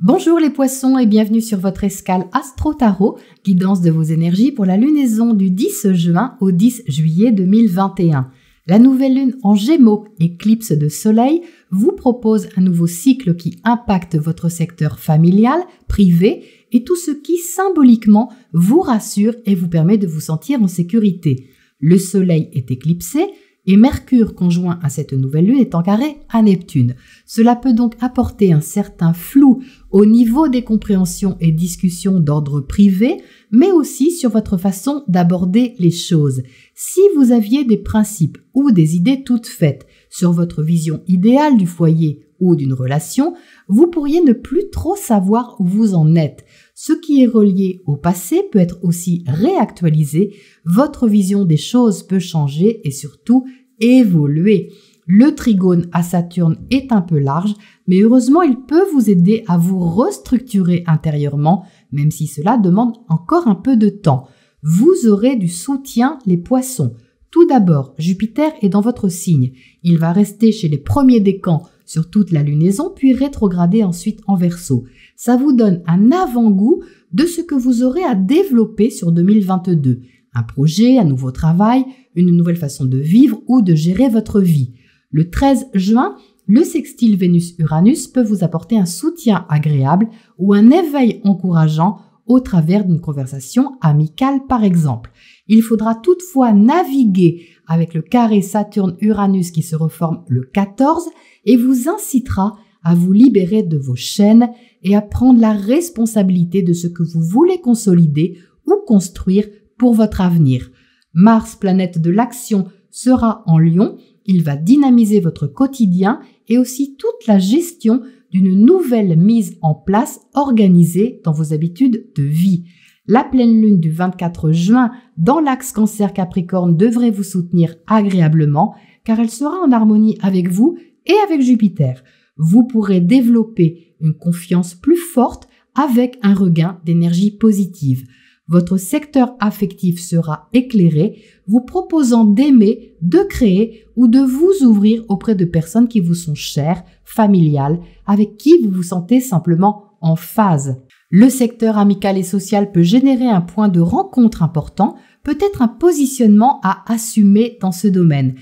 Bonjour les poissons et bienvenue sur votre escale Astro Tarot, guidance de vos énergies pour la lunaison du 10 juin au 10 juillet 2021. La nouvelle lune en Gémeaux, éclipse de soleil, vous propose un nouveau cycle qui impacte votre secteur familial, privé et tout ce qui symboliquement vous rassure et vous permet de vous sentir en sécurité. Le soleil est éclipsé et Mercure conjoint à cette nouvelle lune est en carré à Neptune. Cela peut donc apporter un certain flou au niveau des compréhensions et discussions d'ordre privé, mais aussi sur votre façon d'aborder les choses. Si vous aviez des principes ou des idées toutes faites sur votre vision idéale du foyer ou d'une relation, vous pourriez ne plus trop savoir où vous en êtes. Ce qui est relié au passé peut être aussi réactualisé, votre vision des choses peut changer et surtout évoluer. Le trigone à Saturne est un peu large, mais heureusement il peut vous aider à vous restructurer intérieurement, même si cela demande encore un peu de temps. Vous aurez du soutien les poissons. Tout d'abord, Jupiter est dans votre signe. Il va rester chez les premiers décans sur toute la lunaison, puis rétrograder ensuite en Verseau. Ça vous donne un avant-goût de ce que vous aurez à développer sur 2022. Un projet, un nouveau travail, une nouvelle façon de vivre ou de gérer votre vie. Le 13 juin, le sextile Vénus-Uranus peut vous apporter un soutien agréable ou un éveil encourageant au travers d'une conversation amicale par exemple. Il faudra toutefois naviguer avec le carré Saturne-Uranus qui se reforme le 14 et vous incitera à vous libérer de vos chaînes et à prendre la responsabilité de ce que vous voulez consolider ou construire pour votre avenir. Mars, planète de l'action, sera en Lion. Il va dynamiser votre quotidien et aussi toute la gestion d'une nouvelle mise en place organisée dans vos habitudes de vie. La pleine lune du 24 juin dans l'axe Cancer-Capricorne devrait vous soutenir agréablement car elle sera en harmonie avec vous et avec Jupiter. Vous pourrez développer une confiance plus forte avec un regain d'énergie positive. Votre secteur affectif sera éclairé, vous proposant d'aimer, de créer ou de vous ouvrir auprès de personnes qui vous sont chères, familiales, avec qui vous vous sentez simplement en phase. Le secteur amical et social peut générer un point de rencontre important, peut-être un positionnement à assumer dans ce domaine.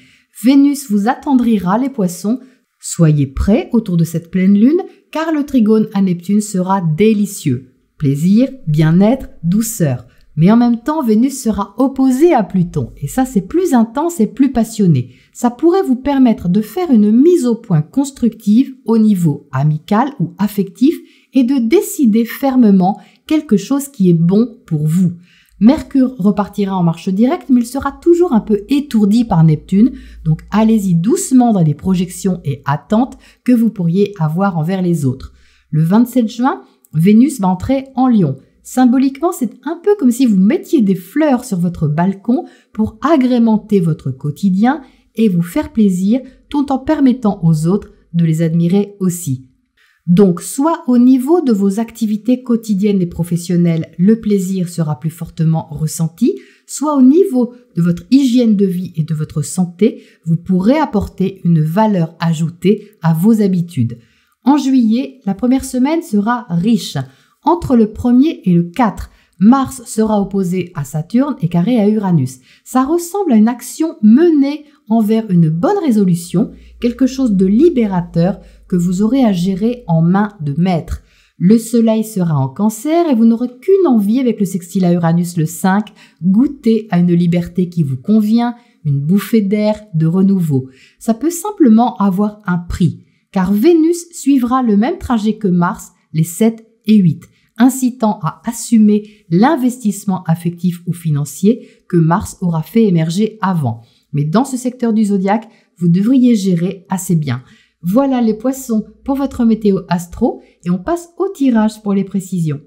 Vénus vous attendrira les poissons. Soyez prêts autour de cette pleine lune car le trigone à Neptune sera délicieux. Plaisir, bien-être, douceur. Mais en même temps, Vénus sera opposée à Pluton et ça c'est plus intense et plus passionné. Ça pourrait vous permettre de faire une mise au point constructive au niveau amical ou affectif et de décider fermement quelque chose qui est bon pour vous. Mercure repartira en marche directe, mais il sera toujours un peu étourdi par Neptune, donc allez-y doucement dans les projections et attentes que vous pourriez avoir envers les autres. Le 27 juin, Vénus va entrer en Lion. Symboliquement, c'est un peu comme si vous mettiez des fleurs sur votre balcon pour agrémenter votre quotidien et vous faire plaisir tout en permettant aux autres de les admirer aussi. Donc, soit au niveau de vos activités quotidiennes et professionnelles, le plaisir sera plus fortement ressenti, soit au niveau de votre hygiène de vie et de votre santé, vous pourrez apporter une valeur ajoutée à vos habitudes. En juillet, la première semaine sera riche. Entre le 1er et le 4, Mars sera opposé à Saturne et carré à Uranus. Ça ressemble à une action menée envers une bonne résolution, quelque chose de libérateur que vous aurez à gérer en main de maître. Le soleil sera en Cancer et vous n'aurez qu'une envie avec le sextile à Uranus le 5, goûter à une liberté qui vous convient, une bouffée d'air, de renouveau. Ça peut simplement avoir un prix, car Vénus suivra le même trajet que Mars, les 7 et 8, incitant à assumer l'investissement affectif ou financier que Mars aura fait émerger avant. Mais dans ce secteur du zodiaque, vous devriez gérer assez bien. Voilà les poissons pour votre météo astro et on passe au tirage pour les précisions.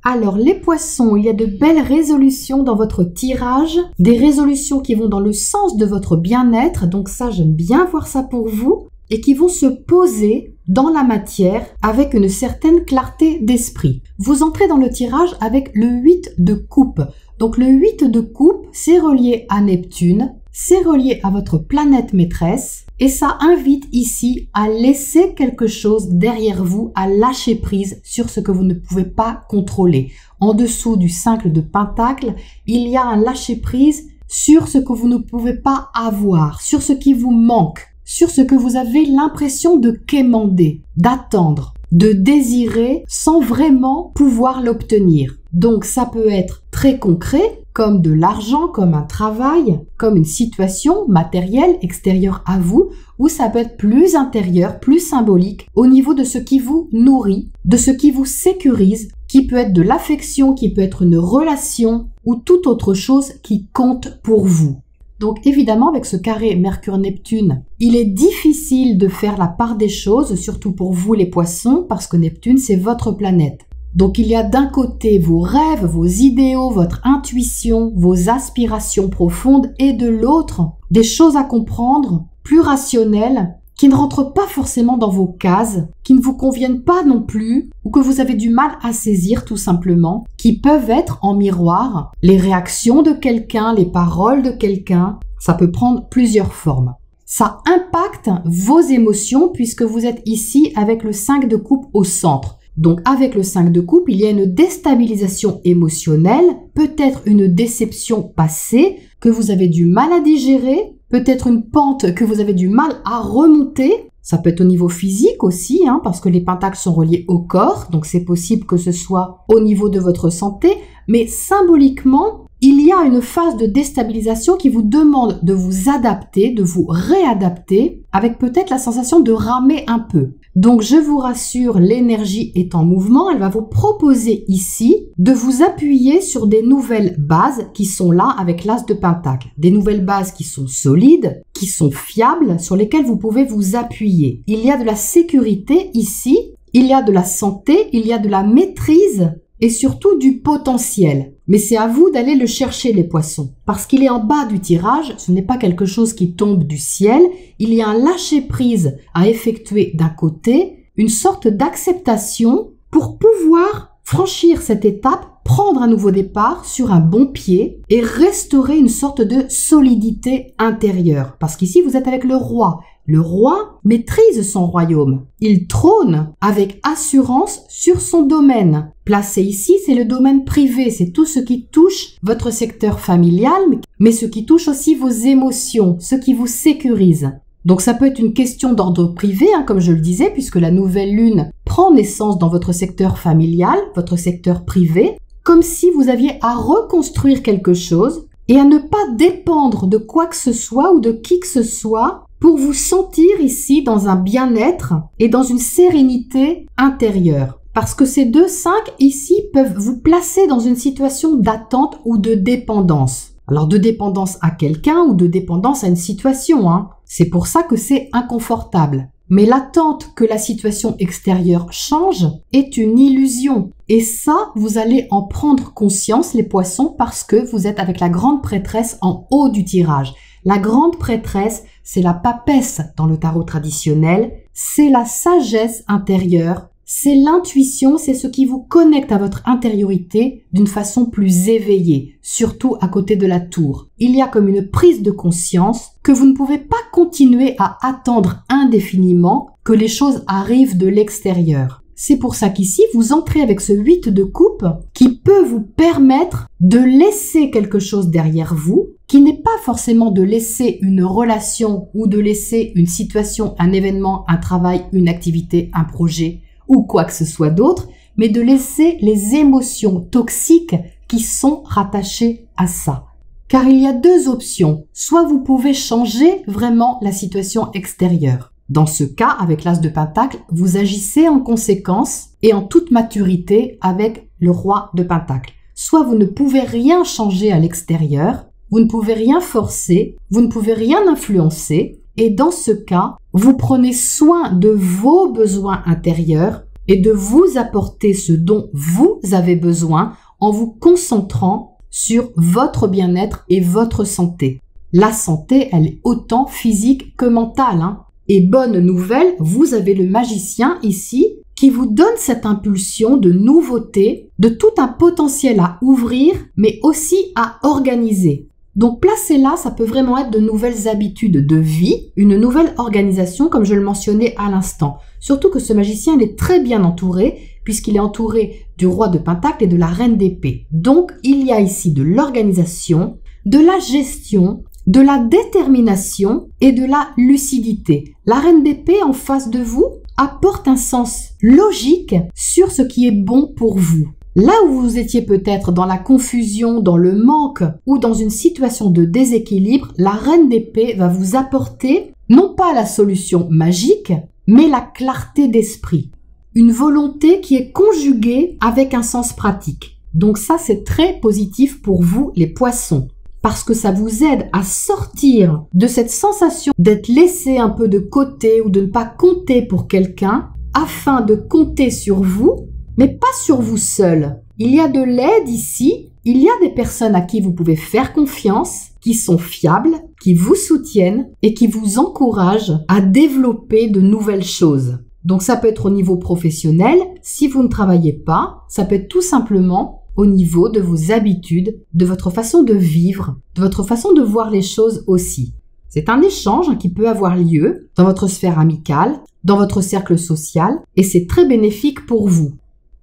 Alors les poissons, il y a de belles résolutions dans votre tirage, des résolutions qui vont dans le sens de votre bien-être, donc ça j'aime bien voir ça pour vous, et qui vont se poser dans la matière avec une certaine clarté d'esprit. Vous entrez dans le tirage avec le 8 de coupe. Donc le 8 de coupe, c'est relié à Neptune, c'est relié à votre planète maîtresse Et ça invite ici à laisser quelque chose derrière vous, à lâcher prise sur ce que vous ne pouvez pas contrôler. En dessous du 5 de Pentacle, il y a un lâcher prise sur ce que vous ne pouvez pas avoir, sur ce qui vous manque, sur ce que vous avez l'impression de quémander, d'attendre, de désirer sans vraiment pouvoir l'obtenir. Donc ça peut être très concret, comme de l'argent, comme un travail, comme une situation matérielle extérieure à vous, ou ça peut être plus intérieur, plus symbolique, au niveau de ce qui vous nourrit, de ce qui vous sécurise, qui peut être de l'affection, qui peut être une relation, ou toute autre chose qui compte pour vous. Donc évidemment, avec ce carré Mercure-Neptune, il est difficile de faire la part des choses, surtout pour vous les poissons, parce que Neptune, c'est votre planète. Donc il y a d'un côté vos rêves, vos idéaux, votre intuition, vos aspirations profondes, et de l'autre, des choses à comprendre, plus rationnelles, qui ne rentrent pas forcément dans vos cases, qui ne vous conviennent pas non plus, ou que vous avez du mal à saisir tout simplement, qui peuvent être en miroir les réactions de quelqu'un, les paroles de quelqu'un. Ça peut prendre plusieurs formes. Ça impacte vos émotions puisque vous êtes ici avec le 5 de coupe au centre. Donc avec le 5 de coupe, il y a une déstabilisation émotionnelle, peut-être une déception passée que vous avez du mal à digérer, peut-être une pente que vous avez du mal à remonter. Ça peut être au niveau physique aussi, parce que les pentacles sont reliés au corps, donc c'est possible que ce soit au niveau de votre santé, mais symboliquement, il y a une phase de déstabilisation qui vous demande de vous adapter, de vous réadapter, avec peut-être la sensation de ramer un peu. Donc je vous rassure, l'énergie est en mouvement, elle va vous proposer ici de vous appuyer sur des nouvelles bases qui sont là avec l'as de Pentacle. Des nouvelles bases qui sont solides, qui sont fiables, sur lesquelles vous pouvez vous appuyer. Il y a de la sécurité ici, il y a de la santé, il y a de la maîtrise et surtout du potentiel. Mais c'est à vous d'aller le chercher, les poissons. Parce qu'il est en bas du tirage, ce n'est pas quelque chose qui tombe du ciel, il y a un lâcher-prise à effectuer d'un côté, une sorte d'acceptation pour pouvoir franchir cette étape, prendre un nouveau départ sur un bon pied et restaurer une sorte de solidité intérieure. Parce qu'ici, vous êtes avec le roi. Le roi maîtrise son royaume. Il trône avec assurance sur son domaine. Placé ici, c'est le domaine privé, c'est tout ce qui touche votre secteur familial, mais ce qui touche aussi vos émotions, ce qui vous sécurise. Donc ça peut être une question d'ordre privé, comme je le disais, puisque la nouvelle lune prend naissance dans votre secteur familial, votre secteur privé, comme si vous aviez à reconstruire quelque chose et à ne pas dépendre de quoi que ce soit ou de qui que ce soit pour vous sentir ici dans un bien-être et dans une sérénité intérieure. Parce que ces deux 5 ici peuvent vous placer dans une situation d'attente ou de dépendance. Alors de dépendance à quelqu'un ou de dépendance à une situation. C'est pour ça que c'est inconfortable. Mais l'attente que la situation extérieure change est une illusion. Et ça, vous allez en prendre conscience, les poissons, parce que vous êtes avec la grande prêtresse en haut du tirage. La grande prêtresse, c'est la papesse dans le tarot traditionnel, c'est la sagesse intérieure, c'est l'intuition, c'est ce qui vous connecte à votre intériorité d'une façon plus éveillée, surtout à côté de la tour. Il y a comme une prise de conscience que vous ne pouvez pas continuer à attendre indéfiniment que les choses arrivent de l'extérieur. C'est pour ça qu'ici, vous entrez avec ce 8 de coupe qui peut vous permettre de laisser quelque chose derrière vous, qui n'est pas forcément de laisser une relation ou de laisser une situation, un événement, un travail, une activité, un projet ou quoi que ce soit d'autre, mais de laisser les émotions toxiques qui sont rattachées à ça. Car il y a deux options. Soit vous pouvez changer vraiment la situation extérieure. Dans ce cas, avec l'as de Pentacle, vous agissez en conséquence et en toute maturité avec le roi de Pentacle. Soit vous ne pouvez rien changer à l'extérieur, vous ne pouvez rien forcer, vous ne pouvez rien influencer, et dans ce cas, vous prenez soin de vos besoins intérieurs et de vous apporter ce dont vous avez besoin en vous concentrant sur votre bien-être et votre santé. La santé, elle est autant physique que mentale. Et bonne nouvelle, vous avez le magicien ici qui vous donne cette impulsion de nouveauté, de tout un potentiel à ouvrir, mais aussi à organiser. Donc placer là, ça peut vraiment être de nouvelles habitudes de vie, une nouvelle organisation comme je le mentionnais à l'instant. Surtout que ce magicien, il est très bien entouré puisqu'il est entouré du roi de Pentacle et de la reine d'épée. Donc il y a ici de l'organisation, de la gestion, de la détermination et de la lucidité. La reine d'épée en face de vous apporte un sens logique sur ce qui est bon pour vous. Là où vous étiez peut-être dans la confusion, dans le manque ou dans une situation de déséquilibre, la reine d'épée va vous apporter non pas la solution magique, mais la clarté d'esprit. Une volonté qui est conjuguée avec un sens pratique. Donc ça, c'est très positif pour vous, les poissons. Parce que ça vous aide à sortir de cette sensation d'être laissé un peu de côté ou de ne pas compter pour quelqu'un afin de compter sur vous, mais pas sur vous seul. Il y a de l'aide ici, il y a des personnes à qui vous pouvez faire confiance, qui sont fiables, qui vous soutiennent et qui vous encouragent à développer de nouvelles choses. Donc ça peut être au niveau professionnel, si vous ne travaillez pas, ça peut être tout simplement au niveau de vos habitudes, de votre façon de vivre, de votre façon de voir les choses aussi. C'est un échange qui peut avoir lieu dans votre sphère amicale, dans votre cercle social, et c'est très bénéfique pour vous.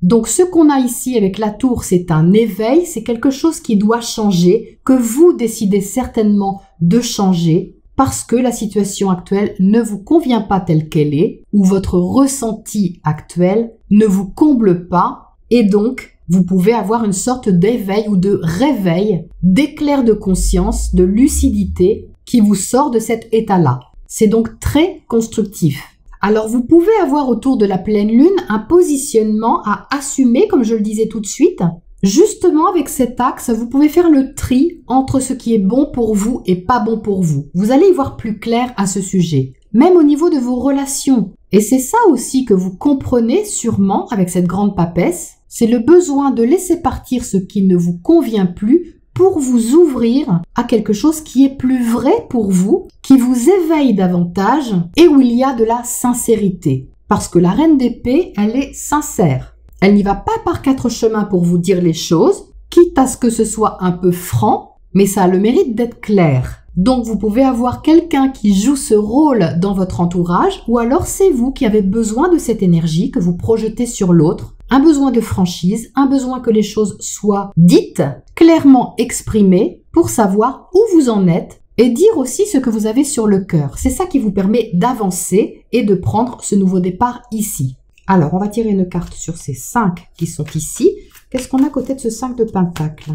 Donc ce qu'on a ici avec la tour, c'est un éveil, c'est quelque chose qui doit changer, que vous décidez certainement de changer, parce que la situation actuelle ne vous convient pas telle qu'elle est, ou votre ressenti actuel ne vous comble pas, et donc vous pouvez avoir une sorte d'éveil ou de réveil, d'éclair de conscience, de lucidité qui vous sort de cet état-là. C'est donc très constructif. Alors vous pouvez avoir autour de la pleine lune un positionnement à assumer, comme je le disais tout de suite. Justement, avec cet axe, vous pouvez faire le tri entre ce qui est bon pour vous et pas bon pour vous. Vous allez y voir plus clair à ce sujet, même au niveau de vos relations. Et c'est ça aussi que vous comprenez sûrement avec cette grande papesse, c'est le besoin de laisser partir ce qui ne vous convient plus pour vous ouvrir à quelque chose qui est plus vrai pour vous, qui vous éveille davantage et où il y a de la sincérité. Parce que la reine d'épée, elle est sincère. Elle n'y va pas par quatre chemins pour vous dire les choses, quitte à ce que ce soit un peu franc, mais ça a le mérite d'être clair. Donc vous pouvez avoir quelqu'un qui joue ce rôle dans votre entourage, ou alors c'est vous qui avez besoin de cette énergie que vous projetez sur l'autre, un besoin de franchise, un besoin que les choses soient dites, clairement exprimées, pour savoir où vous en êtes, et dire aussi ce que vous avez sur le cœur. C'est ça qui vous permet d'avancer et de prendre ce nouveau départ ici. Alors, on va tirer une carte sur ces 5 qui sont ici. Qu'est-ce qu'on a à côté de ce 5 de Pentacle?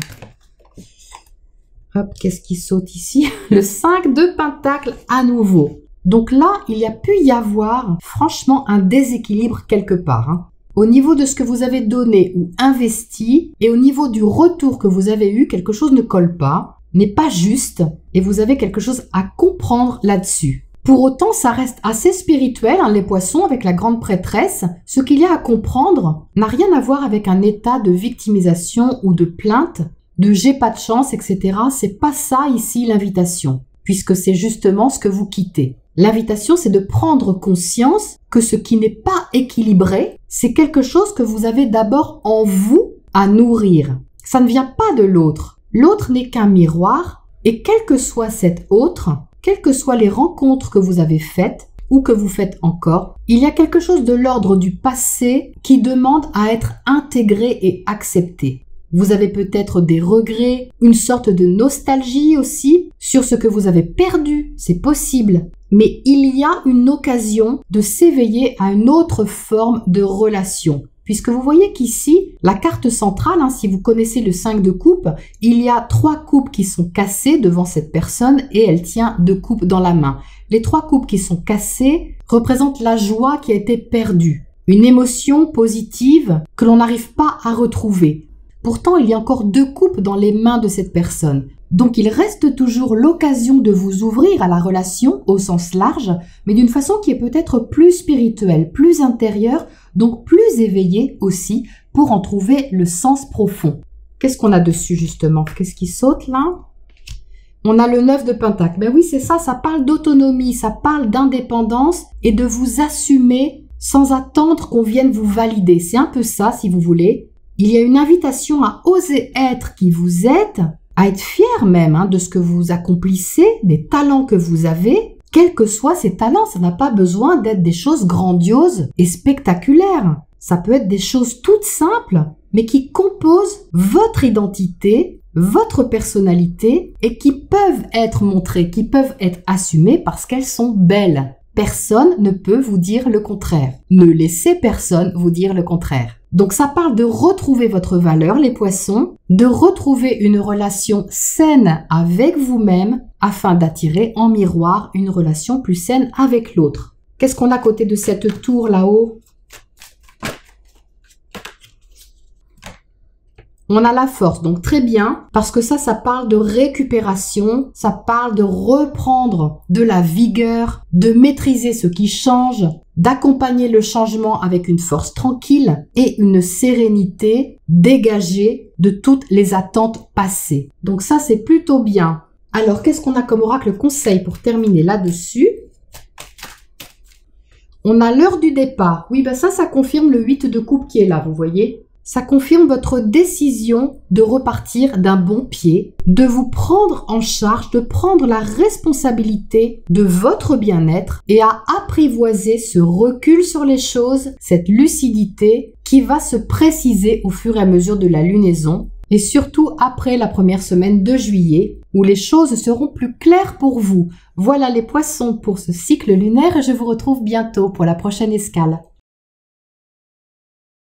Hop, qu'est-ce qui saute ici? Le 5 de Pentacle à nouveau. Donc là, il y a pu y avoir franchement un déséquilibre quelque part. Hein. Au niveau de ce que vous avez donné ou investi et au niveau du retour que vous avez eu, quelque chose ne colle pas, n'est pas juste et vous avez quelque chose à comprendre là-dessus. Pour autant, ça reste assez spirituel, hein, les poissons, avec la grande prêtresse. Ce qu'il y a à comprendre n'a rien à voir avec un état de victimisation ou de plainte, de j'ai pas de chance, etc. C'est pas ça ici l'invitation, puisque c'est justement ce que vous quittez. L'invitation, c'est de prendre conscience que ce qui n'est pas équilibré, c'est quelque chose que vous avez d'abord en vous à nourrir. Ça ne vient pas de l'autre. L'autre n'est qu'un miroir, et quel que soit cet autre, quelles que soient les rencontres que vous avez faites ou que vous faites encore, il y a quelque chose de l'ordre du passé qui demande à être intégré et accepté. Vous avez peut-être des regrets, une sorte de nostalgie aussi sur ce que vous avez perdu, c'est possible. Mais il y a une occasion de s'éveiller à une autre forme de relation. Puisque vous voyez qu'ici, la carte centrale, hein, si vous connaissez le 5 de coupe, il y a 3 coupes qui sont cassées devant cette personne et elle tient 2 coupes dans la main. Les 3 coupes qui sont cassées représentent la joie qui a été perdue. Une émotion positive que l'on n'arrive pas à retrouver. Pourtant, il y a encore 2 coupes dans les mains de cette personne. Donc, il reste toujours l'occasion de vous ouvrir à la relation au sens large, mais d'une façon qui est peut-être plus spirituelle, plus intérieure, donc plus éveillée aussi, pour en trouver le sens profond. Qu'est-ce qu'on a dessus justement? Qu'est-ce qui saute là? On a le 9 de Pentacle. Ben oui, c'est ça, ça parle d'autonomie, ça parle d'indépendance et de vous assumer sans attendre qu'on vienne vous valider. C'est un peu ça, si vous voulez. Il y a une invitation à oser être qui vous êtes, à être fier même de ce que vous accomplissez, des talents que vous avez. Quels que soient ces talents, ça n'a pas besoin d'être des choses grandioses et spectaculaires. Ça peut être des choses toutes simples, mais qui composent votre identité, votre personnalité et qui peuvent être montrées, qui peuvent être assumées parce qu'elles sont belles. Personne ne peut vous dire le contraire. Ne laissez personne vous dire le contraire. Donc ça parle de retrouver votre valeur, les poissons, de retrouver une relation saine avec vous-même afin d'attirer en miroir une relation plus saine avec l'autre. Qu'est-ce qu'on a à côté de cette tour là-haut? On a la force, donc très bien, parce que ça parle de récupération, ça parle de reprendre de la vigueur, de maîtriser ce qui change, d'accompagner le changement avec une force tranquille et une sérénité dégagée de toutes les attentes passées. Donc ça, c'est plutôt bien. Alors, qu'est-ce qu'on a comme oracle conseil pour terminer là-dessus? On a l'heure du départ. Oui, ben ça confirme le 8 de coupe qui est là, vous voyez. Ça confirme votre décision de repartir d'un bon pied, de vous prendre en charge, de prendre la responsabilité de votre bien-être et à apprivoiser ce recul sur les choses, cette lucidité qui va se préciser au fur et à mesure de la lunaison et surtout après la première semaine de juillet où les choses seront plus claires pour vous. Voilà les poissons pour ce cycle lunaire et je vous retrouve bientôt pour la prochaine escale.